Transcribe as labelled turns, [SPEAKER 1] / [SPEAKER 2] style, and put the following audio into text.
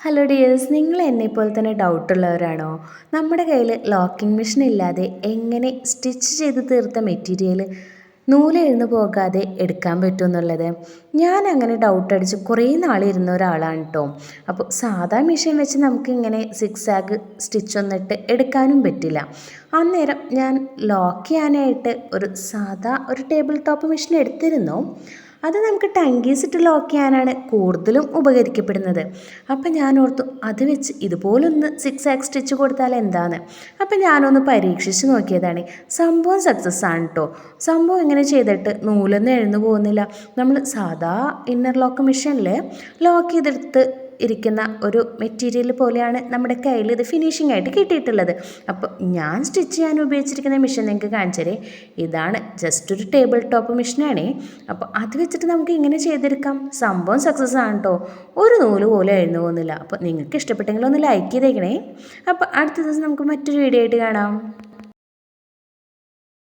[SPEAKER 1] Hello dears, നിങ്ങൾ എന്നെപ്പോലെ തന്നെ ഡൗട്ടുള്ളവരാണോ? നമ്മുടെ കയ്യിൽ ലോക്കിംഗ് മെഷീൻ ഇല്ലാതെ എങ്ങനെ സ്റ്റിച്ച് ചെയ്ത് തീർത്ത മെറ്റീരിയൽ നൂലെഴുന്ന് പോകാതെ എടുക്കാൻ പറ്റുമെന്നുള്ളത് ഞാൻ അങ്ങനെ ഡൗട്ട് അടിച്ച് കുറേ നാളിരുന്ന ഒരാളാണ് കേട്ടോ. അപ്പോൾ സാധാ മെഷീൻ വെച്ച് നമുക്ക് ഇങ്ങനെ സിക്സ് ആഗ് സ്റ്റിച്ച് ഒന്നിട്ട് എടുക്കാനും പറ്റില്ല. അന്നേരം ഞാൻ ലോക്ക് ചെയ്യാനായിട്ട് ഒരു ടേബിൾ ടോപ്പ് മെഷീൻ എടുത്തിരുന്നു. അത് നമുക്ക് ടങ്കീസ് ഇട്ട് ലോക്ക് ചെയ്യാനാണ് കൂടുതലും ഉപകരിക്കപ്പെടുന്നത്. അപ്പം ഞാൻ ഓർത്തു അത് വെച്ച് ഇതുപോലൊന്ന് സിക്സ് ആക്ക് സ്റ്റിച്ച് കൊടുത്താൽ എന്താന്ന്. അപ്പം ഞാനൊന്ന് പരീക്ഷിച്ച് നോക്കിയതാണ്. സംഭവം സക്സസ് ആണ് കേട്ടോ. സംഭവം ഇങ്ങനെ ചെയ്തിട്ട് നൂലൊന്നും എഴുന്നു പോകുന്നില്ല. നമ്മൾ സാധാ ഇന്നർ ലോക്ക് മെഷീനിൽ ലോക്ക് ചെയ്തെടുത്ത് ഇരിക്കുന്ന ഒരു മെറ്റീരിയൽ പോലെയാണ് നമ്മുടെ കയ്യിൽ ഇത് ഫിനിഷിംഗ് ആയിട്ട് കിട്ടിയിട്ടുള്ളത്. അപ്പോൾ ഞാൻ സ്റ്റിച്ച് ചെയ്യാൻ ഉപയോഗിച്ചിരിക്കുന്ന മെഷീൻ നിങ്ങൾക്ക് കാണിച്ചതേ ഇതാണ്. ജസ്റ്റ് ഒരു ടേബിൾ ടോപ്പ് മെഷീനാണേ. അപ്പോൾ അത് വെച്ചിട്ട് നമുക്ക് ഇങ്ങനെ ചെയ്തെടുക്കാം. സംഭവം സക്സസ് ആണ് കേട്ടോ. ഒരു നൂല് പോലും എഴുന്നു പോകുന്നില്ല. അപ്പോൾ നിങ്ങൾക്ക് ഇഷ്ടപ്പെട്ടെങ്കിൽ ഒന്ന് ലൈക്ക് ചെയ്തേക്കണേ. അപ്പോൾ അടുത്ത ദിവസം നമുക്ക് മറ്റൊരു വീഡിയോ ആയിട്ട് കാണാം.